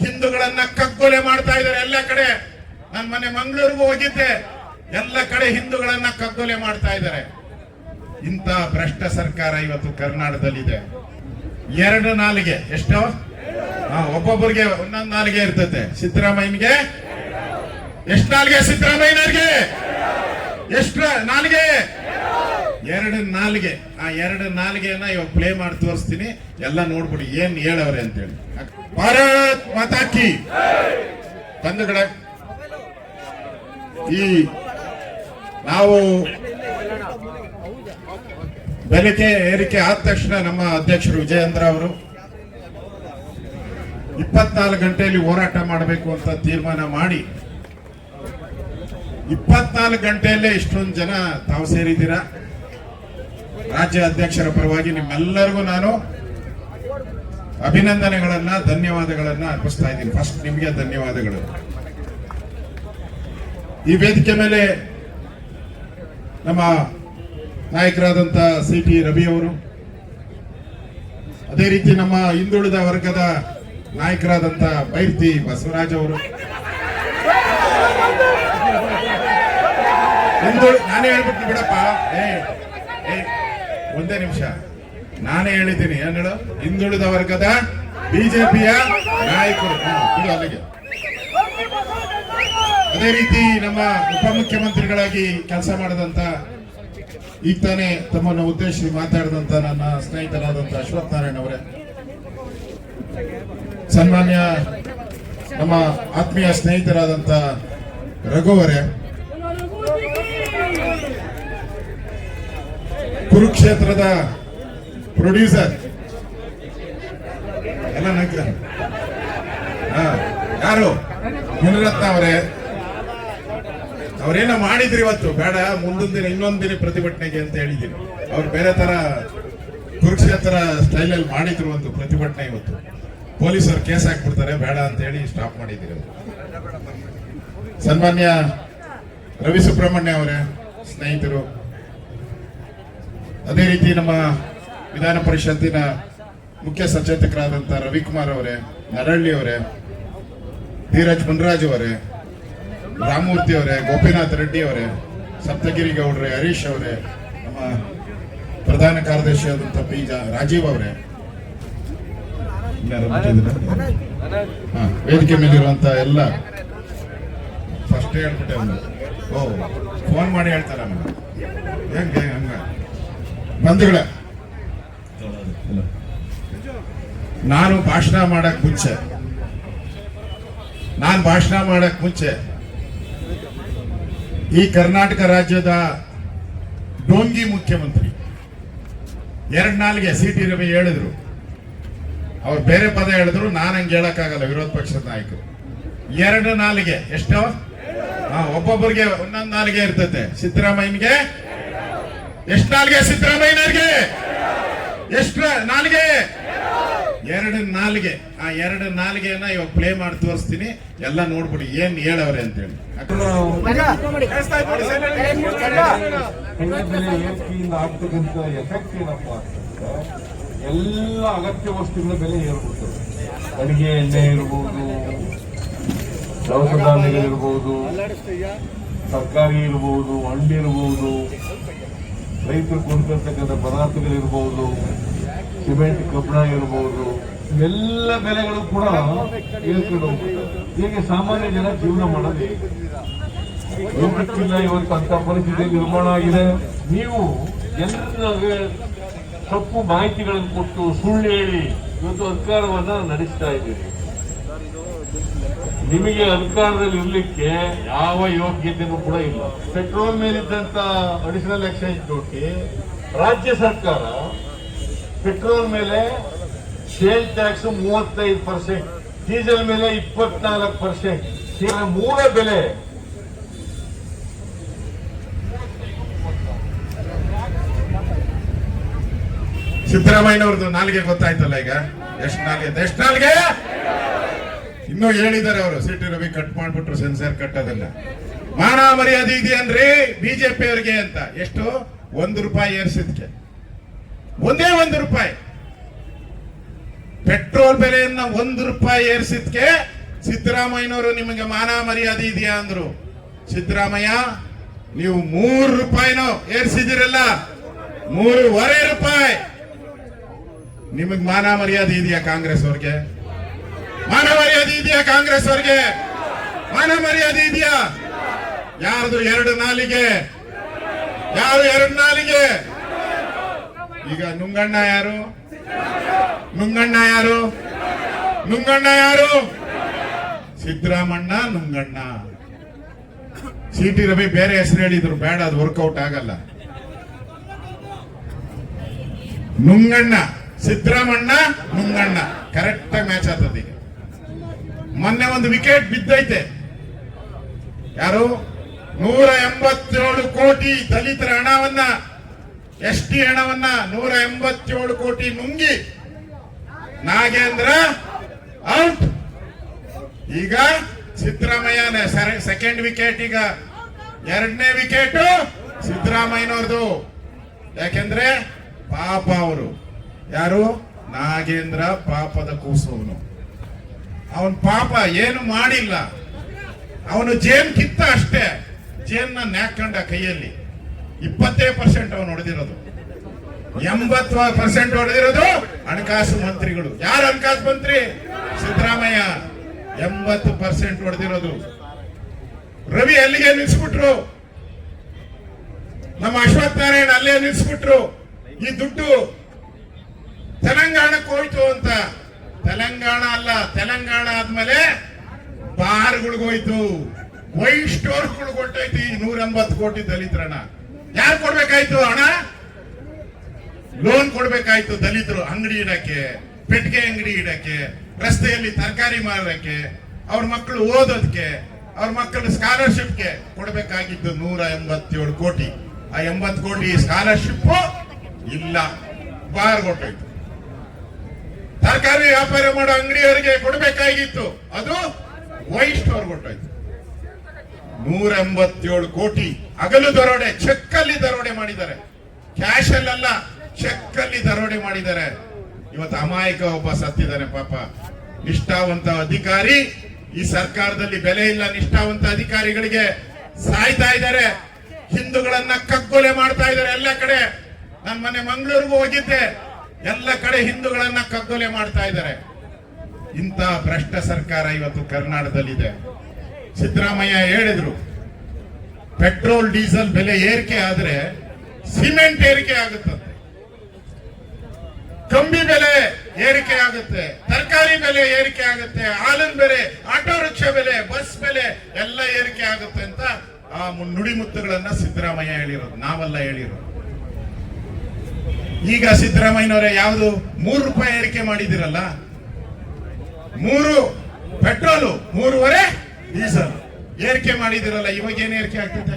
ಹಿಂದೂಗಳನ್ನ ಕಗ್ಗೊಲೆ ಮಾಡ್ತಾ ಇದ್ದಾರೆ ಎಲ್ಲ ಕಡೆ. ನಾನು ಮೊನ್ನೆ ಮಂಗಳೂರಿಗೂ ಹೋಗಿದ್ದೆ, ಎಲ್ಲ ಕಡೆ ಹಿಂದೂಗಳನ್ನ ಕಗ್ಗೊಲೆ ಮಾಡ್ತಾ ಇದ್ದಾರೆ. ಇಂಥ ಭ್ರಷ್ಟ ಸರ್ಕಾರ ಇವತ್ತು ಕರ್ನಾಟಕದಲ್ಲಿದೆ. ಎರಡು ನಾಲಿಗೆ ಎಷ್ಟು? ಒಬ್ಬೊಬ್ಬರಿಗೆ ಒಂದೊಂದು ನಾಲಿಗೆ ಇರ್ತದೆ. ಸಿದ್ದರಾಮಯ್ಯನಿಗೆ ಎಷ್ಟು ನಾಲಿಗೆ? ಸಿದ್ದರಾಮಯ್ಯನವ್ರಿಗೆ ಎಷ್ಟು ನಾಲಿಗೆ? ಎರಡು ನಾಲಿಗೆ. ಆ ಎರಡು ನಾಲಿಗೆಯನ್ನ ಇವಾಗ ಪ್ಲೇ ಮಾಡಿ ತೋರಿಸ್ತೀನಿ, ಎಲ್ಲ ನೋಡ್ಬಿಡಿ ಏನ್ ಹೇಳವ್ರೆ ಅಂತೇಳಿ. ಭಾರತ್ ಮಾತಾ ಕಿ. ಬಂಧುಗಳೇ, ಈ ನಾವು ಬೆಲೆಗೆ ಏರಿಕೆ ಆದ ತಕ್ಷಣ ನಮ್ಮ ಅಧ್ಯಕ್ಷರು ವಿಜಯೇಂದ್ರ ಅವರು 24 ಗಂಟೆಯಲ್ಲಿ ಹೋರಾಟ ಮಾಡಬೇಕು ಅಂತ ತೀರ್ಮಾನ ಮಾಡಿ 24 ಗಂಟೆಯಲ್ಲೇ ಇಷ್ಟೊಂದು ಜನ ತಾವು ಸೇರಿದ್ದೀರಾ. ರಾಜ್ಯ ಅಧ್ಯಕ್ಷರ ಪರವಾಗಿ ನಿಮ್ಮೆಲ್ಲರಿಗೂ ನಾನು ಅಭಿನಂದನೆಗಳನ್ನ, ಧನ್ಯವಾದಗಳನ್ನ ಅರ್ಪಿಸ್ತಾ ಇದ್ದೀನಿ. ಫಸ್ಟ್ ನಿಮಗೆ ಧನ್ಯವಾದಗಳು. ಈ ವೇದಿಕೆ ಮೇಲೆ ನಮ್ಮ ನಾಯಕರಾದಂತ CT ರವಿ ಅವರು, ಅದೇ ರೀತಿ ನಮ್ಮ ಹಿಂದುಳಿದ ವರ್ಗದ ನಾಯಕರಾದಂತ ಬೈರ್ತಿ ಬಸವರಾಜ್ ಅವರು, ನಾನೇ ಹೇಳ್ಬಿಟ್ಟು ಬಿಡಪ್ಪ, ಒಂದೇ ನಿಮಿಷ, ನಾನೇ ಹೇಳಿದ್ದೀನಿ ಏನ್ ಹೇಳು, ಹಿಂದುಳಿದ ವರ್ಗದ ಬಿಜೆಪಿಯ ನಾಯಕರು ಅಲ್ಲಿಗೆ. ಅದೇ ರೀತಿ ನಮ್ಮ ಉಪಮುಖ್ಯಮಂತ್ರಿಗಳಾಗಿ ಕೆಲಸ ಮಾಡಿದಂತ, ಈಗ ತಾನೇ ತಮ್ಮನ್ನು ಉದ್ದೇಶಿಸಿ ಮಾತಾಡಿದಂತ ನನ್ನ ಸ್ನೇಹಿತರಾದಂತ ಅಶ್ವಥ್ ನಾರಾಯಣ್ ಅವರೇ, ಸನ್ಮಾನ್ಯ ನಮ್ಮ ಆತ್ಮೀಯ ಸ್ನೇಹಿತರಾದಂತ ರಘು ಅವರೇ, ಕುರುಕ್ಷೇತ್ರದ ಪ್ರೊಡ್ಯೂಸರ್ ಎಲ್ಲ ಯಾರು ಮುನಿರತ್ನ ಅವರೇ, ಅವರೇನೋ ಮಾಡಿದ್ರಿ ಇವತ್ತು, ಬೇಡ ಮುಂದಿನ ದಿನ ಇನ್ನೊಂದು ದಿನ ಪ್ರತಿಭಟನೆಗೆ ಅಂತ ಹೇಳಿದ್ದೀನಿ. ಅವ್ರು ಬೇರೆ ತರ ಕುರುಕ್ಷೇತ್ರ ಸ್ಟೈಲಲ್ಲಿ ಮಾಡಿದ್ರು ಒಂದು ಪ್ರತಿಭಟನೆ. ಇವತ್ತು ಪೊಲೀಸರು ಕೇಸ್ ಹಾಕ್ಬಿಡ್ತಾರೆ, ಬೇಡ ಅಂತ ಹೇಳಿ ಸ್ಟಾಪ್ ಮಾಡಿದ್ದೀರಿ. ಸನ್ಮಾನ್ಯ ರವಿ ಸುಬ್ರಹ್ಮಣ್ಯ ಅವರೇ, ಸ್ನೇಹಿತರು, ಅದೇ ರೀತಿ ನಮ್ಮ ವಿಧಾನ ಪರಿಷತ್ತಿನ ಮುಖ್ಯ ಸಚೇತಕರಾದಂಥ ರವಿಕುಮಾರ್ ಅವರೇ, ನರಳ್ಳಿ ಅವರೇ, ಧೀರಜ್ ಮುನ್ರಾಜ್ ಅವರೇ, ರಾಮಮೂರ್ತಿ ಅವರೇ, ಗೋಪಿನಾಥ್ ರೆಡ್ಡಿ ಅವರೇ, ಸಪ್ತಗಿರಿ ಗೌಡ್ರೆ, ಹರೀಶ್ ಅವರೇ, ನಮ್ಮ ಪ್ರಧಾನ ಕಾರ್ಯದರ್ಶಿ ಆದಂಥ ಪಿ ರಾಜೀವ್ ಅವರೇ, ವೇದಿಕೆ ಮೇಲಿರುವಂತ ಎಲ್ಲ ಫಸ್ಟ್ ಹೇಳ್ಬಿಟ್ಟೆ. ಫೋನ್ ಮಾಡಿ ಹೇಳ್ತಾರ ಹೆಂಗೆ ಹಂಗ. ಬಂಧುಗಳೇ, ನಾನು ಭಾಷಣ ಮಾಡಕ್ ಮುಂಚೆ ಈ ಕರ್ನಾಟಕ ರಾಜ್ಯದ ಡೋಂಗಿ ಮುಖ್ಯಮಂತ್ರಿ ಎರಡು ನಾಲಿಗೆ CT ರವಿ ಹೇಳಿದ್ರು. ಅವ್ರು ಬೇರೆ ಪದ ಹೇಳಿದ್ರು, ನಾನು ಹಂಗೆ ಹೇಳಕ್ಕಾಗಲ್ಲ. ವಿರೋಧ ಪಕ್ಷದ ನಾಯಕರು ಎರಡು ನಾಲಿಗೆ ಎಷ್ಟು? ಒಬ್ಬೊಬ್ಬರಿಗೆ ಒಂದೊಂದು ನಾಲಿಗೆ ಇರ್ತದೆ. ಸಿದ್ದರಾಮಯ್ಯನಿಗೆ ಎಷ್ಟು ನಾಲಿಗೆ? ಸಿದ್ದರಾಮಯ್ಯನವ್ರಿಗೆ ಎಷ್ಟು ನಾಲಿಗೆ? ಎರಡು ನಾಲಿಗೆ. ಆ ಎರಡು ನಾಲಿಗೆಯನ್ನ ಇವಾಗ ಪ್ಲೇ ಮಾಡಿ ತೋರಿಸ್ತೀನಿ, ಎಲ್ಲ ನೋಡ್ಬಿಡಿ ಏನ್ ಹೇಳವ್ರೆ ಅಂತೇಳಿ. ಆಗ್ತಕ್ಕಂಥ ಎಫೆಕ್ಟ್ ಏನಪ್ಪ ಅಂತಂದ್ರೆ, ಎಲ್ಲ ಅಗತ್ಯ ವಸ್ತುಗಳ ಬೆಲೆ ಏರ್ಬಿಡ್ತದೆ. ಅಡಿಗೆ ಎಣ್ಣೆ ಇರ್ಬೋದು, ದವಸ ಧಾನ್ಯಗಳಿರ್ಬೋದು, ತರಕಾರಿ ಇರ್ಬೋದು, ಹಣ್ಣು ಇರ್ಬೋದು, ರೈತರು ಕೊಂಡ್ಕೊಳ್ತಕ್ಕಂಥ ಪದಾರ್ಥಗಳಿರ್ಬೋದು, ಸಿಮೆಂಟ್ ಕಬ್ಬಣ ಇರ್ಬೋದು, ಇವೆಲ್ಲ ಬೆಲೆಗಳು ಕೂಡ ಏರ್ಕೊಂಡು ಹೋಗ್ಬಿಡ್ತವೆ. ಹೀಗೆ ಸಾಮಾನ್ಯ ಜನ ಜೀವನ ಮಾಡೋದು ಗೊತ್ತಿಲ್ಲ. ಇವತ್ತು ಅಂತ ಪರಿಸ್ಥಿತಿ ನಿರ್ಮಾಣ ಆಗಿದೆ. ನೀವು ಜನರಿಗೆ ತಪ್ಪು ಮಾಹಿತಿಗಳನ್ನು ಕೊಟ್ಟು ಸುಳ್ಳು ಹೇಳಿ ಇವತ್ತು ಅಧಿಕಾರವನ್ನ ನಡೆಸ್ತಾ ಇದ್ದೀರಿ. ನಿಮಗೆ ಅಧಿಕಾರದಲ್ಲಿ ಇರ್ಲಿಕ್ಕೆ ಯಾವ ಯೋಗ್ಯತೆಯೂ ಕೂಡ ಇಲ್ಲ. ಪೆಟ್ರೋಲ್ ಮೇಲಿದ್ದಂತ ಅಡಿಷನಲ್ ಎಕ್ಸೈಸ್ ಡ್ಯೂಟಿ, ರಾಜ್ಯ ಸರ್ಕಾರ ಪೆಟ್ರೋಲ್ ಮೇಲೆ ಸೇಲ್ ಟ್ಯಾಕ್ಸ್ 35%, ಡೀಸೆಲ್ ಮೇಲೆ 24%, ಮೂಲ ಬೆಲೆ ಸಿದ್ದರಾಮಯ್ಯನವ್ರದ್ದು ನಾಲಿಗೆ ಗೊತ್ತಾಯ್ತಲ್ಲ ಈಗ. ಎಷ್ಟು ನಾಲಿಗೆ? ಇನ್ನೂ ಹೇಳಿದ್ದಾರೆ ಅವರು, CT ರವಿ ಕಟ್ ಮಾಡ್ಬಿಟ್ರು, ಸೆನ್ಸರ್ ಕಟ್. ಅದನ್ನ ಮಾನ ಮರ್ಯಾದೆ ಇದೆಯನ್ರಿ ಬಿಜೆಪಿ ಅವರಿಗೆ ಅಂತ. ಎಷ್ಟು? ₹1 ಏರ್ಸಿದ್ಕೆ ಒಂದೇ ₹1. ಪೆಟ್ರೋಲ್ ಬೆಲೆಯನ್ನ ₹1 ಏರಿಸಿದ್ಕೆ ಸಿದ್ದರಾಮಯ್ಯನವರು ನಿಮಗೆ ಮಾನ ಮರ್ಯಾದೆ ಇದೆಯಾ ಅಂದ್ರು. ಸಿದ್ದರಾಮಯ್ಯ, ನೀವು ₹3 ಏರಿಸಿದಿರಲ್ಲ, ₹3.25 ನಿಮಗ್ ಮಾನ ಮರ್ಯಾದೆ ಇದೆಯಾ ಕಾಂಗ್ರೆಸ್ ಅವ್ರಿಗೆ? ಮಾನ ಮರ್ಯಾದೆ ಇದೆಯಾ ಕಾಂಗ್ರೆಸ್ ಅವ್ರಿಗೆ? ಮಾನ ಮರ್ಯಾದೆ ಇದೆಯಾ? ಯಾರ್ದು 2 ನಾಲಿಗೆ? ಯಾರು 2 ನಾಲಿಗೆ? ಈಗ ನುಂಗಣ್ಣ ಯಾರು? ನುಂಗಣ್ಣ ಯಾರು? ನುಂಗಣ್ಣ ಯಾರು? ಸಿದ್ದರಾಮಣ್ಣ ನುಂಗಣ್ಣ. ಸಿ.ಟಿ. ರವಿ ಬೇರೆ ಹೆಸರು ಹೇಳಿದ್ರು, ಬೇಡ, ಅದು ವರ್ಕೌಟ್ ಆಗಲ್ಲ. ನುಂಗಣ್ಣ, ಸಿದ್ದರಾಮಣ್ಣ, ನುಂಗಣ್ಣ ಕರೆಕ್ಟ್ ಆಗಿ ಮ್ಯಾಚ್ ಆಗ್ತದೆ. ಈಗ ಮೊನ್ನೆ ಒಂದು ವಿಕೆಟ್ ಬಿದ್ದೈತೆ. ಯಾರು? 187 ಕೋಟಿ ದಲಿತರ ಹಣವನ್ನ, ಎಸ್ ಟಿ ಹಣವನ್ನ 187 ಕೋಟಿ ನುಂಗಿ ನಾಗೇಂದ್ರ ಔಟ್. ಈಗ ಸಿದ್ದರಾಮಯ್ಯನೇ ಸೆಕೆಂಡ್ ವಿಕೆಟ್. ಈಗ 2ನೇ ವಿಕೆಟ್ ಸಿದ್ದರಾಮಯ್ಯನವ್ರದು. ಯಾಕೆಂದ್ರೆ ಪಾಪ ಅವರು ಯಾರು? ನಾಗೇಂದ್ರ ಪಾಪದ ಕೂಸವನು. ಅವನ್ ಪಾಪ ಏನು ಮಾಡಿಲ್ಲ, ಅವನು ಜೇನ್ ಕಿತ್ತ ಅಷ್ಟೇ. ಜೇನ್ನ ನ್ಯಾಕಂಡ ಕೈಯಲ್ಲಿ 20% ಅವನು ಹೊಡೆದಿರೋದು, 80% ಹೊಡೆದಿರೋದು ಹಣಕಾಸು ಮಂತ್ರಿಗಳು. ಯಾರು ಹಣಕಾಸು ಮಂತ್ರಿ? ಸಿದ್ದರಾಮಯ್ಯ. 80% ಹೊಡೆದಿರೋದು. ರವಿ ಅಲ್ಲಿಗೆ ನಿಲ್ಸ್ಬಿಟ್ರು, ನಮ್ಮ ಅಶ್ವಥ್ ನಾರಾಯಣ ಅಲ್ಲೇ ನಿಲ್ಸ್ಬಿಟ್ರು. ಈ ದುಡ್ಡು ತೆಲಂಗಾಣಕ್ಕೆ ಹೋಯ್ತು ಅಂತ. ತೆಲಂಗಾಣ ಅಲ್ಲ, ತೆಲಂಗಾಣ ಆದ್ಮೇಲೆ ಬಾರ್ಗಳಿಗೋಯ್ತು, ವೈನ್ ಸ್ಟೋರ್ಗಳಿಗೆ ಹೊಟ್ಟೋಯ್ತು. ಈ 180 ಕೋಟಿ ದಲಿತರಣ ಯಾರು ಕೊಡ್ಬೇಕಾಯ್ತು? ಹಣ ಲೋನ್ ಕೊಡ್ಬೇಕಾಯ್ತು ದಲಿತರು. ಅಂಗಡಿ ಇಡಕ್ಕೆ, ಪೆಟ್ಟಿಗೆ ಅಂಗಡಿ ಇಡಕ್ಕೆ, ರಸ್ತೆಯಲ್ಲಿ ತರಕಾರಿ ಮಾರಕ್ಕೆ, ಅವ್ರ ಮಕ್ಕಳು ಓದೋದಕ್ಕೆ, ಅವ್ರ ಮಕ್ಕಳ ಸ್ಕಾಲರ್ಶಿಪ್ಗೆ ಕೊಡ್ಬೇಕಾಗಿದ್ದು 187 ಕೋಟಿ. ಆ 80 ಕೋಟಿ ಸ್ಕಾಲರ್ಶಿಪ್ ಇಲ್ಲ, ಬಾರ್ ಕೊಟ್ಟೋಯ್ತು. ತರಕಾರಿ ವ್ಯಾಪಾರ ಮಾಡೋ ಅಂಗಡಿಯವರಿಗೆ ಕೊಡ್ಬೇಕಾಗಿತ್ತು, ಅದು ವೈನ್ ಸ್ಟೋರ್ ಕೊಟ್ಟೋಯ್ತು. 187 ಕೋಟಿ ಹಗಲು ದರೋಡೆ, ಚೆಕ್ ಅಲ್ಲಿ ದರೋಡೆ ಮಾಡಿದ್ದಾರೆ. ಕ್ಯಾಶ್ ಅಲ್ಲ, ಚೆಕ್ ಅಲ್ಲಿ ದರೋಡೆ ಮಾಡಿದ್ದಾರೆ. ಇವತ್ತು ಅಮಾಯಕ ಒಬ್ಬ ಸತ್ತಿದ್ದಾನೆ ಪಾಪ. ನಿಷ್ಠಾವಂತ ಅಧಿಕಾರಿ, ಈ ಸರ್ಕಾರದಲ್ಲಿ ಬೆಲೆ ಇಲ್ಲ. ನಿಷ್ಠಾವಂತ ಅಧಿಕಾರಿಗಳಿಗೆ ಸಾಯ್ತಾ ಇದ್ದಾರೆ, ಹಿಂದೂಗಳನ್ನ ಕಗ್ಗೊಲೆ ಮಾಡ್ತಾ ಇದ್ದಾರೆ ಎಲ್ಲ ಕಡೆ. ನಾನು ಮೊನ್ನೆ ಮಂಗಳೂರಿಗೂ ಹೋಗಿದ್ದೆ, ಎಲ್ಲ ಕಡೆ ಹಿಂದೂಗಳನ್ನ ಕಗ್ಗೊಲೆ ಮಾಡ್ತಾ ಇದ್ದಾರೆ. ಇಂಥ ಭ್ರಷ್ಟ ಸರ್ಕಾರ ಇವತ್ತು ಕರ್ನಾಟಕದಲ್ಲಿದೆ. ಸಿದ್ದರಾಮಯ್ಯ ಹೇಳಿದ್ರು, ಪೆಟ್ರೋಲ್ ಡೀಸೆಲ್ ಬೆಲೆ ಏರಿಕೆ ಆದ್ರೆ ಸಿಮೆಂಟ್ ಏರಿಕೆ ಆಗುತ್ತದೆ, ಕಂಬಿ ಬೆಲೆ ಏರಿಕೆ ಆಗುತ್ತೆ, ತರಕಾರಿ ಬೆಲೆ ಏರಿಕೆ ಆಗುತ್ತೆ, ಹಾಲಿನ ಬೆಲೆ, ಆಟೋ ರಿಕ್ಷಾ ಬೆಲೆ, ಬಸ್ ಬೆಲೆ ಎಲ್ಲ ಏರಿಕೆ ಆಗುತ್ತೆ ಅಂತ ಆ ನುಡಿಮುತ್ತುಗಳನ್ನ ಸಿದ್ದರಾಮಯ್ಯ ಹೇಳಿರೋದು, ನಾವೆಲ್ಲ ಹೇಳಿರೋದು. ಈಗ ಸಿದ್ದರಾಮಯ್ಯನವರೇ ಯಾವುದು ₹3 ಏರಿಕೆ ಮಾಡಿದಿರಲ್ಲ, 3 ಪೆಟ್ರೋಲು 3.5 ಡೀಸೆಲ್ ಏರಿಕೆ ಮಾಡಿದಿರಲ್ಲ, ಇವಾಗ ಏನು ಏರಿಕೆ ಆಗ್ತಿದೆ?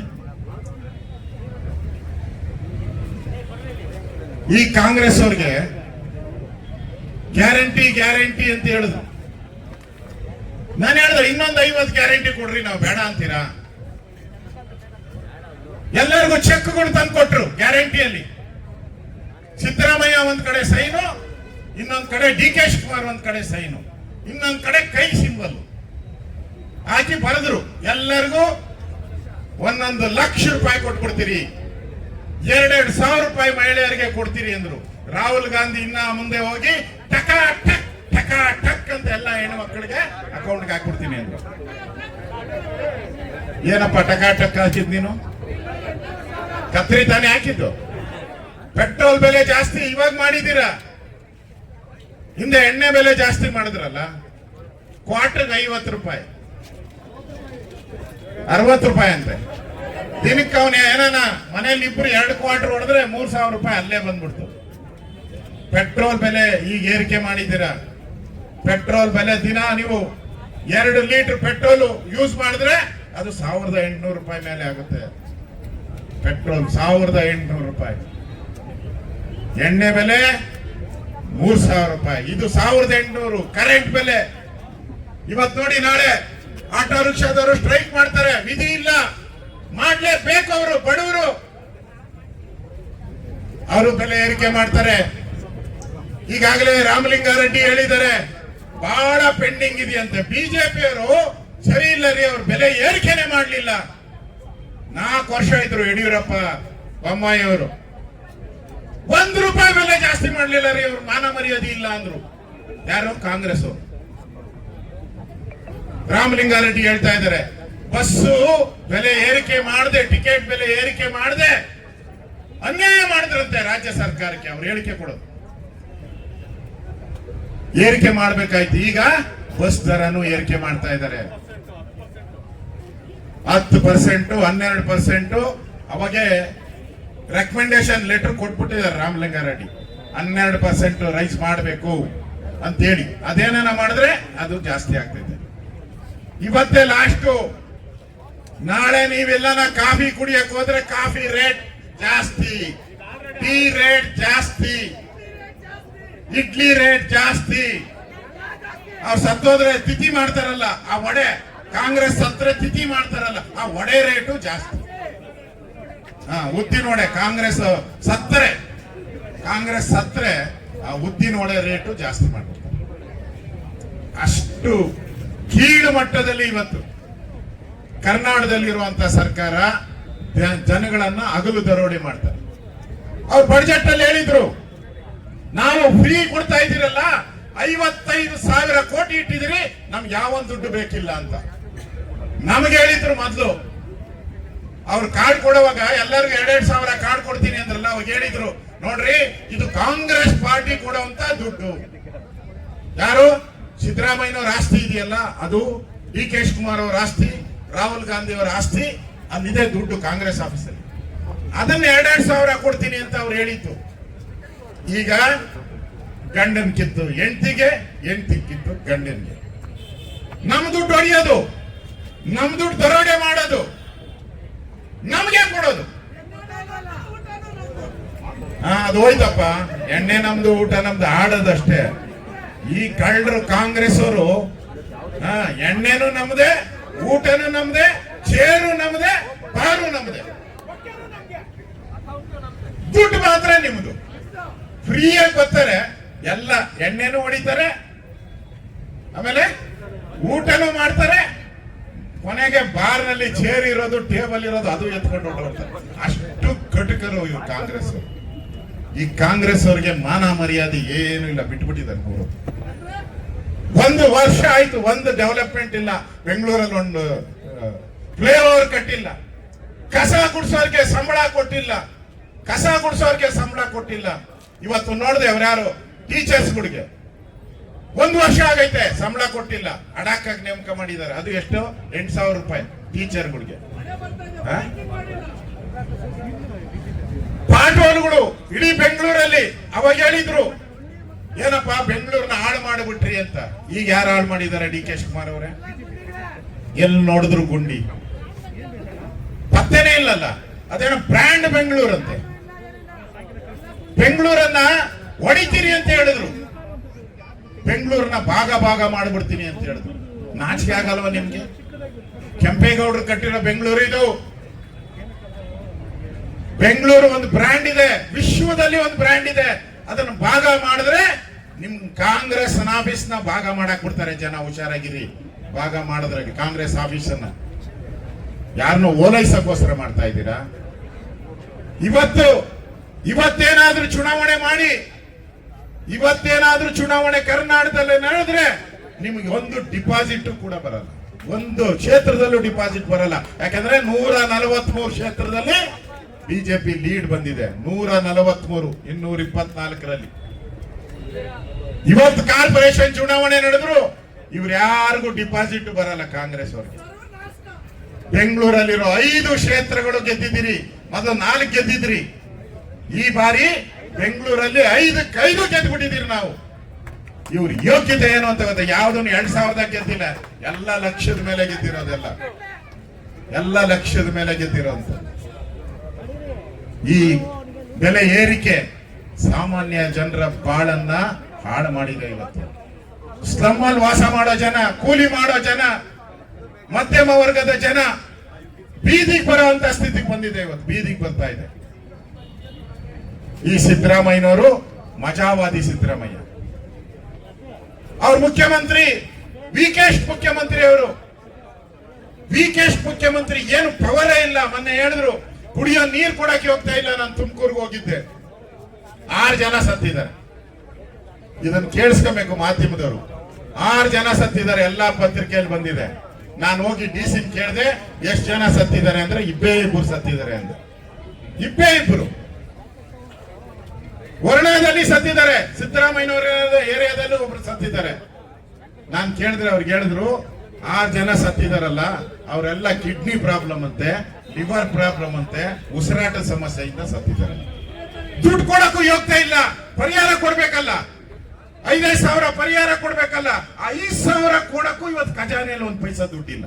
ಈ ಕಾಂಗ್ರೆಸ್ ಅವ್ರಿಗೆ ಗ್ಯಾರಂಟಿ ಗ್ಯಾರಂಟಿ ಅಂತ ಹೇಳಿದ್ರು. ನಾನು ಹೇಳಿದೆ ಇನ್ನೊಂದು 50 ಗ್ಯಾರಂಟಿ ಕೊಡ್ರಿ, ನಾವು ಬೇಡ ಅಂತೀರಾ? ಎಲ್ಲರಿಗೂ ಚೆಕ್ಗಳು ತಂದು ಕೊಟ್ರು ಗ್ಯಾರಂಟಿಯಲ್ಲಿ. ಸಿದ್ದರಾಮಯ್ಯ ಒಂದ್ ಕಡೆ ಸೈನು, ಇನ್ನೊಂದ್ ಕಡೆ ಡಿ.ಕೆ. ಶಿವಕುಮಾರ್ ಒಂದ್ ಕಡೆ ಸೈನು, ಇನ್ನೊಂದ್ ಕಡೆ ಕೈ ಸಿಂಬಲ್ ಹಾಕಿ ಬರೆದ್ರು. ಎಲ್ಲರಿಗೂ 1 ಲಕ್ಷ ರೂಪಾಯಿ ಕೊಟ್ಬಿಡ್ತೀರಿ, 2,000 ರೂಪಾಯಿ ಮಹಿಳೆಯರಿಗೆ ಕೊಡ್ತೀರಿ ಅಂದ್ರು. ರಾಹುಲ್ ಗಾಂಧಿ ಇನ್ನ ಮುಂದೆ ಹೋಗಿ ಟಕಾ ಟಕ್ ಟಕಾ ಟಕ್ ಅಂತ ಎಲ್ಲ ಹೆಣ್ಣು ಮಕ್ಕಳಿಗೆ ಅಕೌಂಟ್ಗೆ ಹಾಕ್ಬಿಡ್ತೀನಿ ಅಂದ್ರು. ಏನಪ್ಪ ಟಕಾ ಟಕ್ ಹಾಕಿದ್ ನೀನು? ಕತ್ರಿ ತಾನೇ ಹಾಕಿದ್ದು. ಪೆಟ್ರೋಲ್ ಬೆಲೆ ಜಾಸ್ತಿ ಇವಾಗ ಮಾಡಿದ್ದೀರಾ, ಹಿಂದೆ ಎಣ್ಣೆ ಬೆಲೆ ಜಾಸ್ತಿ ಮಾಡಿದ್ರಲ್ಲ. ಕ್ವಾರ್ಟರ್ಗೆ 50 ರೂಪಾಯಿ, 60 ರೂಪಾಯಿ ಅಂತೆ. ದಿನಕ್ಕೆ ಅವನ ಏನಾನ ಮನೇಲಿ ಇಬ್ರು 2 ಕ್ವಾರ್ಟರ್ ಹೊಡೆದ್ರೆ 3,000 ರೂಪಾಯಿ ಅಲ್ಲೇ ಬಂದ್ಬಿಡ್ತು. ಪೆಟ್ರೋಲ್ ಬೆಲೆ ಈಗ ಏರಿಕೆ ಮಾಡಿದ್ದೀರಾ. ಪೆಟ್ರೋಲ್ ಬೆಲೆ ದಿನ ನೀವು 2 ಲೀಟರ್ ಪೆಟ್ರೋಲ್ ಯೂಸ್ ಮಾಡಿದ್ರೆ ಅದು 1,800 ರೂಪಾಯಿ ಮೇಲೆ ಆಗುತ್ತೆ. ಪೆಟ್ರೋಲ್ 1,800 ರೂಪಾಯಿ, ಎಣ್ಣೆ ಬೆಲೆ 3,000 ರೂಪಾಯಿ, ಇದು 1,800. ಕರೆಂಟ್ ಬೆಲೆ ಇವತ್ತು ನೋಡಿ, ನಾಳೆ ಆಟೋ ರಿಕ್ಷಾದವರು ಸ್ಟ್ರೈಕ್ ಮಾಡ್ತಾರೆ. ವಿಧಿ ಇಲ್ಲ, ಮಾಡ್ಲೇಬೇಕು. ಅವರು ಬಡವರು, ಅವರು ಬೆಲೆ ಏರಿಕೆ ಮಾಡ್ತಾರೆ. ಈಗಾಗಲೇ ರಾಮಲಿಂಗಾರೆಡ್ಡಿ ಹೇಳಿದ್ದಾರೆ ಬಹಳ ಪೆಂಡಿಂಗ್ ಇದೆಯಂತೆ. ಬಿಜೆಪಿಯವರು ಸರಿ ಇಲ್ಲ ರೀ, ಅವ್ರ ಬೆಲೆ ಏರಿಕೆನೆ ಮಾಡಲಿಲ್ಲ. 4 ವರ್ಷ ಇದ್ರು ಯಡಿಯೂರಪ್ಪ ಬೊಮ್ಮಾಯಿ ಅವರು, ₹1 ಬೆಲೆ ಜಾಸ್ತಿ ಮಾಡಲಿಲ್ಲ ರೀ, ಅವ್ರು ಮಾನ ಮರ್ಯಾದೆ ಇಲ್ಲ ಅಂದ್ರು. ಯಾರು? ಕಾಂಗ್ರೆಸ್. ರಾಮಲಿಂಗಾರೆಡ್ಡಿ ಹೇಳ್ತಾ ಇದ್ದಾರೆ ಬಸ್ಸು ಬೆಲೆ ಏರಿಕೆ ಮಾಡದೆ, ಟಿಕೆಟ್ ಬೆಲೆ ಏರಿಕೆ ಮಾಡದೆ ಅನ್ಯಾಯ ಮಾಡಿದ್ರಂತೆ ರಾಜ್ಯ ಸರ್ಕಾರಕ್ಕೆ. ಅವ್ರು ಹೇಳಿಕೆ ಕೊಡೋದು ಏರಿಕೆ ಮಾಡಬೇಕಾಯ್ತು. ಈಗ ಬಸ್ ದರನು ಏರಿಕೆ ಮಾಡ್ತಾ ಇದ್ದಾರೆ. 10%, 12%. ಅವಾಗೆ ರೆಕಮೆಂಡೇಶನ್ ಲೆಟರ್ ಕೊಟ್ಬಿಟ್ಟಿದ್ದಾರೆ ರಾಮಲಿಂಗಾರೆಡ್ಡಿ, 12% ರೈಸ್ ಮಾಡಬೇಕು ಅಂತೇಳಿ. ಅದೇನ ಮಾಡಿದ್ರೆ ಅದು ಜಾಸ್ತಿ ಆಗ್ತೈತೆ. ಇವತ್ತೇ ಲಾಸ್ಟ್. ನಾಳೆ ನೀವೆಲ್ಲ ಕಾಫಿ ಕುಡಿಯಕ್ ಹೋದ್ರೆ ಕಾಫಿ ರೇಟ್ ಜಾಸ್ತಿ, ಟೀ ರೇಟ್ ಜಾಸ್ತಿ, ಇಡ್ಲಿ ರೇಟ್ ಜಾಸ್ತಿ. ಅವ್ರು ಸತ್ತೋದ್ರೆ ತಿಥಿ ಮಾಡ್ತಾರಲ್ಲ ಆ ವಡೆ, ಕಾಂಗ್ರೆಸ್ ಸತ್ರೆ ತಿಥಿ ಮಾಡ್ತಾರಲ್ಲ ಆ ವಡೆ ರೇಟು ಜಾಸ್ತಿ. ಉದ್ದಿನ ವಡೆ ಕಾಂಗ್ರೆಸ್ ಸತ್ರೆ ಆ ಉದ್ದಿನ ವಡೆ ರೇಟು ಜಾಸ್ತಿ ಮಾಡ್ತಾರೆ. ಅಷ್ಟು ಕೀಳು ಮಟ್ಟದಲ್ಲಿ ಇವತ್ತು ಕರ್ನಾಟಕದಲ್ಲಿರುವಂತಹ ಸರ್ಕಾರ ಜನಗಳನ್ನ ಹಗಲು ದರೋಡೆ ಮಾಡ್ತಾರೆ. ಅವ್ರು ಬಡ್ಜೆಟ್ ಅಲ್ಲಿ ಹೇಳಿದ್ರು ನಾವು ಫ್ರೀ ಕೊಡ್ತಾ ಇದ್ದೀರಲ್ಲ, 55,000 ಕೋಟಿ ಇಟ್ಟಿದಿರಿ, ನಮ್ಗೆ ಯಾವೊಂದು ದುಡ್ಡು ಬೇಕಿಲ್ಲ ಅಂತ ನಮಗೆ ಹೇಳಿದ್ರು. ಮೊದಲು ಅವ್ರು ಕಾರ್ಡ್ ಕೊಡುವಾಗ ಎಲ್ಲರಿಗೂ 2,000 ಕಾರ್ಡ್ ಕೊಡ್ತೀನಿ ಅಂದ್ರಲ್ಲ, ಅವಾಗ ಹೇಳಿದ್ರು ನೋಡ್ರಿ ಇದು ಕಾಂಗ್ರೆಸ್ ಪಾರ್ಟಿ ಕೊಡುವಂತ ದುಡ್ಡು. ಯಾರು? ಸಿದ್ದರಾಮಯ್ಯನವರ ಆಸ್ತಿ ಇದೆಯಲ್ಲ ಅದು, ಡಿ ಕೆ ಶಿವಕುಮಾರ್ ಅವರ ಆಸ್ತಿ, ರಾಹುಲ್ ಗಾಂಧಿ ಅವರ ಆಸ್ತಿ, ಅಲ್ಲಿದೆ ದುಡ್ಡು ಕಾಂಗ್ರೆಸ್ ಆಫೀಸಲ್ಲಿ. ಅದನ್ನ 2,000 ಕೊಡ್ತೀನಿ ಅಂತ ಅವ್ರು ಹೇಳಿದ್ದು. ಈಗ ಗಂಡನ್ ಕಿತ್ತು ಹೆಂಡತಿಗೆ, ಹೆಂಡತಿ ಕಿತ್ತು ಗಂಡನ್ಗೆ. ನಮ್ ದುಡ್ಡು ಹೊಡೆಯೋದು, ನಮ್ ದುಡ್ಡು ದರೋಡೆ ಮಾಡೋದು, ನಮ್ಗೆ ಕೊಡೋದು. ಅದು ಹೋಯ್ತಪ್ಪ. ಎಣ್ಣೆ ನಮ್ದು, ಊಟ ನಮ್ದು, ಆಡೋದಷ್ಟೇ. ಈ ಕಳ್ಳರು ಕಾಂಗ್ರೆಸ್ ಅವರು ಎಣ್ಣೆನೂ ನಮ್ದೆ, ಊಟನೂ ನಮ್ದೆ, ಚೇರು ನಮ್ದೆ, ಪಾರು ನಮ್ದೆ, ದುಡ್ಡು ಮಾತ್ರ ನಿಮ್ದು. ಫ್ರೀಯಾಗಿ ಬರ್ತಾರೆ, ಎಲ್ಲ ಎಣ್ಣೆನೂ ಹೊಡಿತಾರೆ, ಆಮೇಲೆ ಊಟನೂ ಮಾಡ್ತಾರೆ, ಕೊನೆಗೆ ಬಾರ್ನಲ್ಲಿ ಚೇರ್ ಇರೋದು, ಟೇಬಲ್ ಇರೋದು ಅದು ಎತ್ಕೊಂಡು ಹೊರಡ್ತಾರೆ. ಅಷ್ಟು ಕಟುಕರು ಇವ್ರು ಕಾಂಗ್ರೆಸ್. ಈ ಕಾಂಗ್ರೆಸ್ ಅವರಿಗೆ ಮಾನ ಮರ್ಯಾದೆ ಏನು ಇಲ್ಲ, ಬಿಟ್ಬಿಟ್ಟಿದ್ದಾರೆ ಅವರು. 1 ವರ್ಷ ಆಯ್ತು, ಒಂದು ಡೆವಲಪ್ಮೆಂಟ್ ಇಲ್ಲ. ಬೆಂಗಳೂರಲ್ಲಿ ಒಂದು ಫ್ಲೈ ಓವರ್ ಕಟ್ಟಿಲ್ಲ, ಕಸ ಗುಡಿಸೋರ್ಗೆ ಸಂಬಳ ಕೊಟ್ಟಿಲ್ಲ. ಇವತ್ತು ನೋಡಿದೆ ಅವ್ರ್ಯಾರು ಟೀಚರ್ಸ್ಗಳಿಗೆ 1 ವರ್ಷ ಆಗೈತೆ ಸಂಬಳ ಕೊಟ್ಟಿಲ್ಲ, ಅಡಾಕಾಗಿ ನೇಮಕ ಮಾಡಿದ್ದಾರೆ. ಅದು ಎಷ್ಟು? 8,000 ರೂಪಾಯಿ ಟೀಚರ್ಗಳಿಗೆ. ಪಾಠವಾಳುಗಳು ಇಡೀ ಬೆಂಗಳೂರಲ್ಲಿ ಅವಾಗ ಹೇಳಿದ್ರು ಏನಪ್ಪ ಬೆಂಗಳೂರನ್ನ ಹಾಳು ಮಾಡಿಬಿಟ್ರಿ ಅಂತ. ಈಗ ಯಾರು ಹಾಳು ಮಾಡಿದ್ದಾರೆ? ಡಿ ಕೆ ಶಿವಕುಮಾರ್ ಅವರೇ. ಎಲ್ಲಿ ನೋಡಿದ್ರು ಗುಂಡಿ, ಪತ್ತೆನೇ ಇಲ್ಲಲ್ಲ. ಅದೇನೋ ಬ್ರ್ಯಾಂಡ್ ಬೆಂಗಳೂರಂತೆ, ಬೆಂಗಳೂರನ್ನ ಹೊಡಿತೀರಿ ಅಂತ ಹೇಳಿದ್ರು, ಬೆಂಗಳೂರನ್ನ ಭಾಗ ಮಾಡಿಬಿಡ್ತೀನಿ ಅಂತ ಹೇಳಿದ್ರು. ನಾಚಿಕೆ ಆಗಲ್ವಾ ನಿಮ್ಗೆ? ಕೆಂಪೇಗೌಡರು ಕಟ್ಟಿರೋ ಬೆಂಗಳೂರು ಇದು. ಬೆಂಗಳೂರು ಒಂದು ಬ್ರ್ಯಾಂಡ್ ಇದೆ, ವಿಶ್ವದಲ್ಲಿ ಒಂದು ಬ್ರ್ಯಾಂಡ್ ಇದೆ. ಅದನ್ನು ಭಾಗ ಮಾಡಿದ್ರೆ ನಿಮ್ ಕಾಂಗ್ರೆಸ್ ಆಫೀಸ್ ನ ಭಾಗ ಮಾಡಕ್ ಬಿಡ್ತಾರೆ ಜನ. ಹುಷಾರಾಗಿರಿ, ಭಾಗ ಮಾಡಿದ್ರೆ ಕಾಂಗ್ರೆಸ್ ಆಫೀಸ್ ಅನ್ನ ಯಾರನ್ನು ಓಲೈಸಕ್ಕೋಸ್ಕರ ಮಾಡ್ತಾ ಇದ್ದೀರಾ? ಇವತ್ತೇನಾದ್ರೂ ಚುನಾವಣೆ ಕರ್ನಾಟಕದಲ್ಲಿ ನಡೆದ್ರೆ ನಿಮ್ಗೆ ಒಂದು ಡಿಪಾಸಿಟ್ ಕೂಡ ಬರಲ್ಲ, ಒಂದು ಕ್ಷೇತ್ರದಲ್ಲೂ ಡಿಪಾಸಿಟ್ ಬರಲ್ಲ. ಯಾಕಂದ್ರೆ 143 ಕ್ಷೇತ್ರದಲ್ಲಿ ಬಿಜೆಪಿ ಲೀಡ್ ಬಂದಿದೆ. 143, 224ರಲ್ಲಿ. ಇವತ್ತು ಕಾರ್ಪೊರೇಷನ್ ಚುನಾವಣೆ ನಡೆದ್ರು ಇವ್ರು ಯಾರಿಗೂ ಡಿಪಾಸಿಟ್ ಬರಲ್ಲ ಕಾಂಗ್ರೆಸ್ ಅವರಿಗೆ. ಬೆಂಗಳೂರಲ್ಲಿರೋ 5 ಕ್ಷೇತ್ರಗಳು ಗೆದ್ದಿದ್ದೀರಿ, ಮೊದಲು 4 ಗೆದ್ದಿದ್ರಿ. ಈ ಬಾರಿ ಬೆಂಗಳೂರಲ್ಲಿ 5 ಗೆದ್ಬಿಟ್ಟಿದ್ದೀರಿ ನಾವು. ಇವ್ರ ಯೋಗ್ಯತೆ ಏನು ಅಂತ ಗೊತ್ತಾ? ಯಾವ್ದನ್ನು 2,000 ಗೆದ್ದಿಲ್ಲ, ಎಲ್ಲ ಲಕ್ಷದ ಮೇಲೆ ಗೆದ್ದಿರೋದೆಲ್ಲ, ಎಲ್ಲ ಲಕ್ಷದ ಮೇಲೆ ಗೆದ್ದಿರೋದು. ಈ ಬೆಲೆ ಏರಿಕೆ ಸಾಮಾನ್ಯ ಜನರ ಬಾಳನ್ನ ಹಾಳು ಮಾಡಿದೆ. ಇವತ್ತು ಸ್ಲಮ್ ಅಲ್ಲಿ ವಾಸ ಮಾಡೋ ಜನ, ಕೂಲಿ ಮಾಡೋ ಜನ, ಮಧ್ಯಮ ವರ್ಗದ ಜನ ಬೀದಿಗೆ ಬರುವಂತ ಸ್ಥಿತಿಗೆ ಬಂದಿದೆ. ಇವತ್ತು ಬೀದಿಗೆ ಬರ್ತಾ ಇದೆ. ಈ ಸಿದ್ದರಾಮಯ್ಯನವರು ಮಜಾವಾದಿ ಸಿದ್ದರಾಮಯ್ಯ. ಅವ್ರ ಮುಖ್ಯಮಂತ್ರಿ ವಿಕೆಶ್ ಮುಖ್ಯಮಂತ್ರಿ, ಅವರು ವಿಕೆಶ್ ಮುಖ್ಯಮಂತ್ರಿ ಏನು ಪವರೇ ಇಲ್ಲ. ಮೊನ್ನೆ ಹೇಳಿದ್ರು ಕುಡಿಯೋ ನೀರು ಕೊಡಕ್ಕೆ ಹೋಗ್ತಾ ಇಲ್ಲ. ನಾನು ತುಮಕೂರ್ಗೆ ಹೋಗಿದ್ದೆ, 6 ಜನ ಸತ್ತಿದ್ದಾರೆ. ಇದನ್ನು ಕೇಳಿಸ್ಕೋಬೇಕು ಮಾಧ್ಯಮದವರು. 6 ಜನ ಸತ್ತಿದ್ದಾರೆ, ಎಲ್ಲಾ ಪತ್ರಿಕೆಯಲ್ಲಿ ಬಂದಿದೆ. ನಾನು ಹೋಗಿ ಡಿ.ಸಿ ಕೇಳಿದೆ, ಎಷ್ಟು ಜನ ಸತ್ತಿದ್ದಾರೆ ಅಂದ್ರೆ 2 ಸತ್ತಿದ್ದಾರೆ ಅಂತ. 2 ವರ್ಣದಲ್ಲಿ ಸತ್ತಿದ್ದಾರೆ, ಸಿದ್ದರಾಮಯ್ಯನವರ ಏರಿಯಾದಲ್ಲೂ ಒಬ್ರು ಸತ್ತಿದ್ದಾರೆ. ನಾನು ಕೇಳಿದ್ರೆ ಅವ್ರಿಗೆ ಹೇಳಿದ್ರು 6 ಜನ ಸತ್ತಿದಾರಲ್ಲ, ಅವರೆಲ್ಲ ಕಿಡ್ನಿ ಪ್ರಾಬ್ಲಮ್ ಅಂತೆ, ಲಿವರ್ ಪ್ರಾಬ್ಲಮ್ ಅಂತೆ, ಉಸಿರಾಟ ಸಮಸ್ಯೆಯಿಂದ ಸತ್ತಿದ್ದಾರೆ. ದುಡ್ಡು ಕೊಡಕ್ಕೂ ಯೋಗ್ಯತೆ ಇಲ್ಲ. ಪರಿಹಾರ ಕೊಡ್ಬೇಕಲ್ಲ, 5,000 ಪರಿಹಾರ ಕೊಡ್ಬೇಕಲ್ಲ. 5,000 ಕೊಡಕ್ಕೂ ಇವತ್ತು ಖಜಾನೆಯಲ್ಲಿ 1 ಪೈಸಾ ದುಡ್ಡಿಲ್ಲ.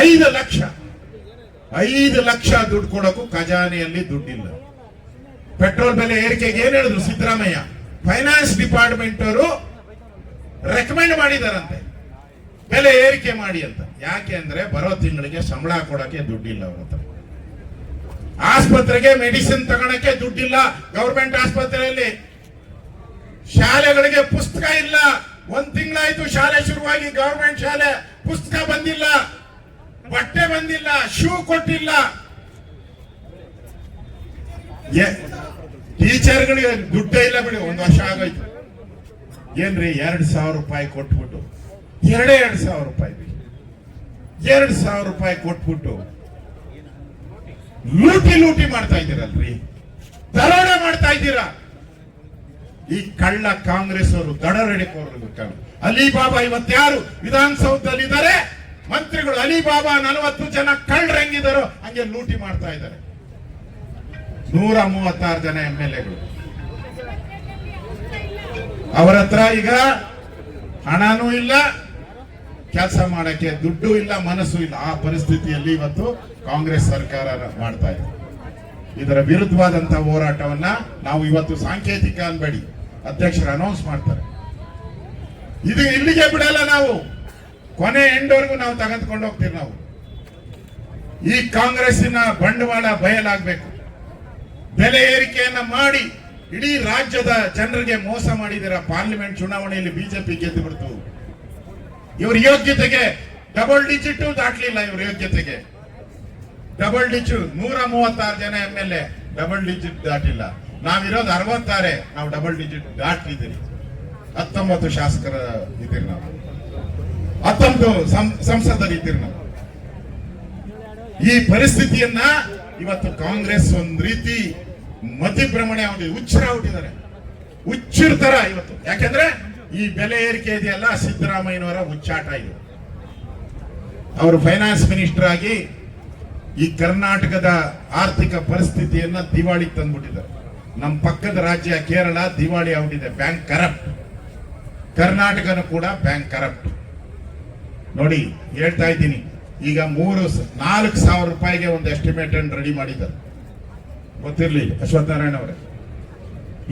5 ಲಕ್ಷ ದುಡ್ಡು ಕೊಡಕ್ಕೂ ಖಜಾನೆಯಲ್ಲಿ ದುಡ್ಡಿಲ್ಲ. ಪೆಟ್ರೋಲ್ ಬೆಲೆ ಏರಿಕೆಗೆ ಏನ್ ಹೇಳಿದ್ರು ಸಿದ್ದರಾಮಯ್ಯ? ಫೈನಾನ್ಸ್ ಡಿಪಾರ್ಟ್ಮೆಂಟ್ ಅವರು ರೆಕಮೆಂಡ್ ಮಾಡಿದಾರಂತೆ ಬೆಲೆ ಏರಿಕೆ ಮಾಡಿ ಅಂತ. ಯಾಕೆ ಅಂದ್ರೆ ಬರೋ ತಿಂಗಳಿಗೆ ಸಂಬಳ ಕೊಡಕ್ಕೆ ದುಡ್ಡಿಲ್ಲ ಅವ್ರ ಹತ್ರ. ಆಸ್ಪತ್ರೆಗೆ ಮೆಡಿಸಿನ್ ತಗೊಳಕ್ಕೆ ದುಡ್ಡಿಲ್ಲ ಗವರ್ಮೆಂಟ್ ಆಸ್ಪತ್ರೆಯಲ್ಲಿ. ಶಾಲೆಗಳಿಗೆ ಪುಸ್ತಕ ಇಲ್ಲ. 1 ತಿಂಗಳಾಯ್ತು ಶಾಲೆ ಶುರುವಾಗಿ, ಗವರ್ಮೆಂಟ್ ಶಾಲೆ, ಪುಸ್ತಕ ಬಂದಿಲ್ಲ, ಬಟ್ಟೆ ಬಂದಿಲ್ಲ, ಶೂ ಕೊಟ್ಟಿಲ್ಲ. ಟೀಚರ್ಗಳಿಗೆ ದುಡ್ಡೇ ಇಲ್ಲ ಬಿಡಿ. 1 ವರ್ಷ ಆಗೋಯ್ತು. ಏನ್ರಿ 2,000 ರೂಪಾಯಿ ಕೊಟ್ಬಿಟ್ಟು, 2,000 ರೂಪಾಯಿ, 2,000 ರೂಪಾಯಿ ಕೊಟ್ಬಿಟ್ಟು ಲೂಟಿ ಮಾಡ್ತಾ ಇದ್ದೀರಲ್ರಿ, ದರೋಡೆ ಮಾಡ್ತಾ ಇದ್ದೀರಾ. ಈ ಕಳ್ಳ ಕಾಂಗ್ರೆಸ್ ಅವರು ದಡರಡಿಕೋರು. ಅಲಿಬಾಬಾ ಇವತ್ತ್ಯಾರು ವಿಧಾನಸೌಧದಲ್ಲಿ ಇದ್ದಾರೆ ಮಂತ್ರಿಗಳು? ಅಲಿಬಾಬಾ 40 ಜನ ಕಳ್ಳರು ಹೆಂಗಿದಾರೋ ಹಂಗೆ ಲೂಟಿ ಮಾಡ್ತಾ ಇದ್ದಾರೆ. 136 ಜನ MLAಗಳು. ಅವರ ಹತ್ರ ಈಗ ಹಣನೂ ಇಲ್ಲ, ಕೆಲಸ ಮಾಡಕ್ಕೆ ದುಡ್ಡು ಇಲ್ಲ, ಮನಸ್ಸು ಇಲ್ಲ. ಆ ಪರಿಸ್ಥಿತಿಯಲ್ಲಿ ಇವತ್ತು ಕಾಂಗ್ರೆಸ್ ಸರ್ಕಾರ ಮಾಡ್ತಾ ಇದೆ. ಇದರ ವಿರುದ್ಧವಾದಂತಹ ಹೋರಾಟವನ್ನ ನಾವು ಇವತ್ತು ಸಾಂಕೇತಿಕ ಅನ್ಬೇಡಿ, ಅಧ್ಯಕ್ಷರು ಅನೌನ್ಸ್ ಮಾಡ್ತಾರೆ. ಇದು ಇಲ್ಲಿಗೆ ಬಿಡಲ್ಲ ನಾವು, ಕೊನೆ ಎಂಡ್ವರೆಗೂ ನಾವು ತೆಗೆದುಕೊಂಡು ಹೋಗ್ತೀವಿ. ನಾವು ಈ ಕಾಂಗ್ರೆಸ್ಸಿನ ಬಂಡವಾಳ ಬಯಲಾಗಬೇಕು. ಬೆಲೆ ಏರಿಕೆಯನ್ನ ಮಾಡಿ ಇಡೀ ರಾಜ್ಯದ ಜನರಿಗೆ ಮೋಸ ಮಾಡಿದಿರ. ಪಾರ್ಲಿಮೆಂಟ್ ಚುನಾವಣೆಯಲ್ಲಿ ಬಿಜೆಪಿ ಗೆದ್ದು ಬಿಡ್ತು. ಇವ್ರ ಯೋಗ್ಯತೆಗೆ ಡಬಲ್ ಡಿಜಿಟ್ ದಾಟ್ಲಿಲ್ಲ. ಇವ್ರ ಯೋಗ್ಯತೆಗೆ ಡಬಲ್ ಡಿಜಿಟ್ 136 ಜನ MLA ಡಬಲ್ ಡಿಜಿಟ್ ದಾಟಿಲ್ಲ. ನಾವಿರೋದು 66. ನಾವು ಡಬಲ್ ಡಿಜಿಟ್ ದಾಟಿದ್ದೀರಿ. 19 ಶಾಸಕರ ಇದ್ದೀರಿ ನಾವು, 19 ಸಂಸದರಿದ್ದೀರಿ ನಾವು. ಈ ಪರಿಸ್ಥಿತಿಯನ್ನ ಇವತ್ತು ಕಾಂಗ್ರೆಸ್ ಒಂದ್ ರೀತಿ ಮತಿಭ್ರಮಣೆ ಆಗಿದೆ, ಹುಚ್ಚಿದ್ದಾರೆ, ಹುಚ್ಚಿರ್ತಾರ ಇವತ್ತು. ಯಾಕೆಂದ್ರೆ ಈ ಬೆಲೆ ಏರಿಕೆ ಇದೆಯಲ್ಲ, ಸಿದ್ದರಾಮಯ್ಯನವರ ಹುಚ್ಚಾಟ ಇದು. ಅವರು ಫೈನಾನ್ಸ್ ಮಿನಿಸ್ಟರ್ ಆಗಿ ಈ ಕರ್ನಾಟಕದ ಆರ್ಥಿಕ ಪರಿಸ್ಥಿತಿಯನ್ನ ದಿವಾಳಿ ತಂದ್ಬಿಟ್ಟಿದ್ದಾರೆ. ನಮ್ಮ ಪಕ್ಕದ ರಾಜ್ಯ ಕೇರಳ ದಿವಾಳಿ ಆಗ್ಬಿಟ್ಟಿದೆ, ಬ್ಯಾಂಕ್ ಕರಪ್ಟ್. ಕರ್ನಾಟಕನೂ ಕೂಡ ಬ್ಯಾಂಕ್ ಕರಪ್ಟ್. ನೋಡಿ ಹೇಳ್ತಾ ಇದ್ದೀನಿ, ಈಗ 4,000 ರೂಪಾಯಿಗೆ ಒಂದು ಎಸ್ಟಿಮೇಟ್ ರೆಡಿ ಮಾಡಿದ್ದಾರೆ. ಗೊತ್ತಿರ್ಲಿ ಅಶ್ವತ್ಥನಾರಾಯಣ ಅವರೇ,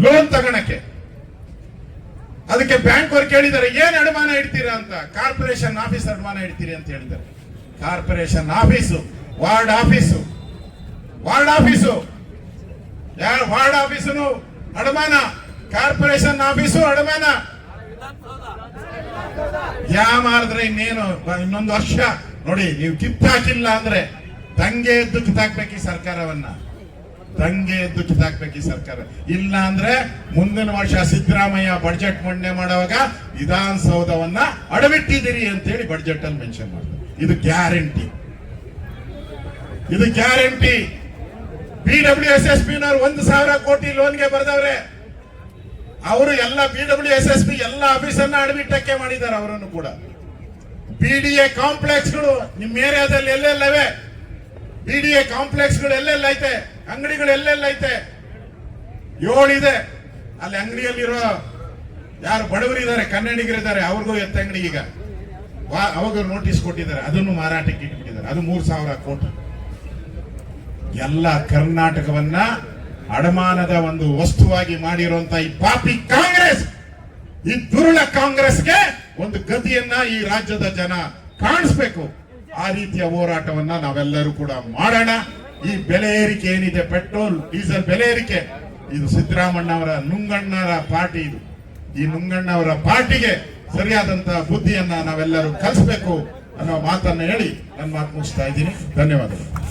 ಲೋನ್ ತಗೊಳಕ್ಕೆ. ಅದಕ್ಕೆ ಬ್ಯಾಂಕ್ ಅವ್ರು ಕೇಳಿದ್ದಾರೆ, ಏನ್ ಅಡಮಾನ ಇಡ್ತೀರಾ ಅಂತ. ಕಾರ್ಪೊರೇಷನ್ ಆಫೀಸ್ ಅಡಮಾನ ಇಡ್ತೀರಿ ಅಂತ ಹೇಳಿದ್ದಾರೆ. Corporation office, ward office, ward office ಅಡಮಾನ, ಕಾರ್ಪೊರೇಷನ್ ಆಫೀಸು ಅಡಮಾನ. ಮಾಡಿದ್ರೆ ಇನ್ನೇನು, ಇನ್ನೊಂದು ವರ್ಷ ನೋಡಿ. ನೀವು ಕಿತ್ತಾಕಿಲ್ಲ ಅಂದ್ರೆ ದಂಗೆ ಎದ್ದು ಕಿತ್ತಾಕ್ಬೇಕು ಈ ಸರ್ಕಾರವನ್ನ, ದಂಗೆ ಎದ್ದು ಕಿತ್ತಾಕ್ಬೇಕು ಈ ಸರ್ಕಾರ. ಇಲ್ಲ ಅಂದ್ರೆ ಮುಂದಿನ ವರ್ಷ ಸಿದ್ದರಾಮಯ್ಯ ಬಡ್ಜೆಟ್ ಮಂಡನೆ ಮಾಡುವಾಗ ವಿಧಾನಸೌಧವನ್ನ ಅಡವಿಟ್ಟಿದ್ದೀರಿ ಅಂತೇಳಿ ಬಡ್ಜೆಟ್ ಅಲ್ಲಿ ಮೆನ್ಷನ್ ಮಾಡ್ತಾರೆ. ಇದು ಗ್ಯಾರಂಟಿ, ಇದು ಗ್ಯಾರಂಟಿ. BWSSB 1,000 ಕೋಟಿ ಲೋನ್ಗೆ ಬರೆದವ್ರೆ. ಅವರು ಎಲ್ಲ BWSSB ಎಲ್ಲ ಆಫೀಸನ್ನ ಅಡವಿಟ್ಟಕ್ಕೆ ಮಾಡಿದ್ದಾರೆ. ಅವರನ್ನು ಕೂಡ BDA ಕಾಂಪ್ಲೆಕ್ಸ್ಗಳು ನಿಮ್ಮ ಏರಿಯಾದಲ್ಲಿ ಎಲ್ಲೆಲ್ಲವೆ, BDA ಕಾಂಪ್ಲೆಕ್ಸ್ಗಳು ಎಲ್ಲೆಲ್ಲ ಐತೆ, ಅಂಗಡಿಗಳು ಎಲ್ಲೆಲ್ಲ ಐತೆ, 7 ಇದೆ. ಅಲ್ಲಿ ಅಂಗಡಿಯಲ್ಲಿರೋ ಯಾರು ಬಡವರಿದ್ದಾರೆ, ಕನ್ನಡಿಗರಿದ್ದಾರೆ, ಅವ್ರಿಗೂ ಎತ್ತಂಗಡಿ ಈಗ ಅವಾಗ ನೋಟಿಸ್ ಕೊಟ್ಟಿದ್ದಾರೆ. ಅದನ್ನು ಮಾರಾಟಕ್ಕೆ ಇಟ್ಬಿಟ್ಟಿದ್ದಾರೆ. ಅದು 3,000 ಕೋಟಿ. ಎಲ್ಲ ಕರ್ನಾಟಕವನ್ನ ಅಡಮಾನದ ಒಂದು ವಸ್ತುವಾಗಿ ಮಾಡಿರುವಂತ ಈ ಪಾಪಿ ಕಾಂಗ್ರೆಸ್, ಈ ದುರುಳ ಕಾಂಗ್ರೆಸ್ಗೆ ಒಂದು ಗತಿಯನ್ನ ಈ ರಾಜ್ಯದ ಜನ ಕಾಣಿಸ್ಬೇಕು. ಆ ರೀತಿಯ ಹೋರಾಟವನ್ನ ನಾವೆಲ್ಲರೂ ಕೂಡ ಮಾಡೋಣ. ಈ ಬೆಲೆ ಏರಿಕೆ ಏನಿದೆ, ಪೆಟ್ರೋಲ್ ಡೀಸೆಲ್ ಬೆಲೆ ಏರಿಕೆ ಇದು ಸಿದ್ದರಾಮಣ್ಣವರ ನುಂಗಣ್ಣರ ಪಾರ್ಟಿ. ಇದು ಈ ನುಂಗಣ್ಣವರ ಪಾರ್ಟಿಗೆ ಸರಿಯಾದಂತಹ ಬುದ್ಧಿಯನ್ನ ನಾವೆಲ್ಲರೂ ಕಲಿಸಬೇಕು ಅನ್ನೋ ಮಾತನ್ನ ಹೇಳಿ ನನ್ನ ಮಾತು ಮುಗಿಸ್ತಾ ಇದ್ದೀನಿ. ಧನ್ಯವಾದಗಳು.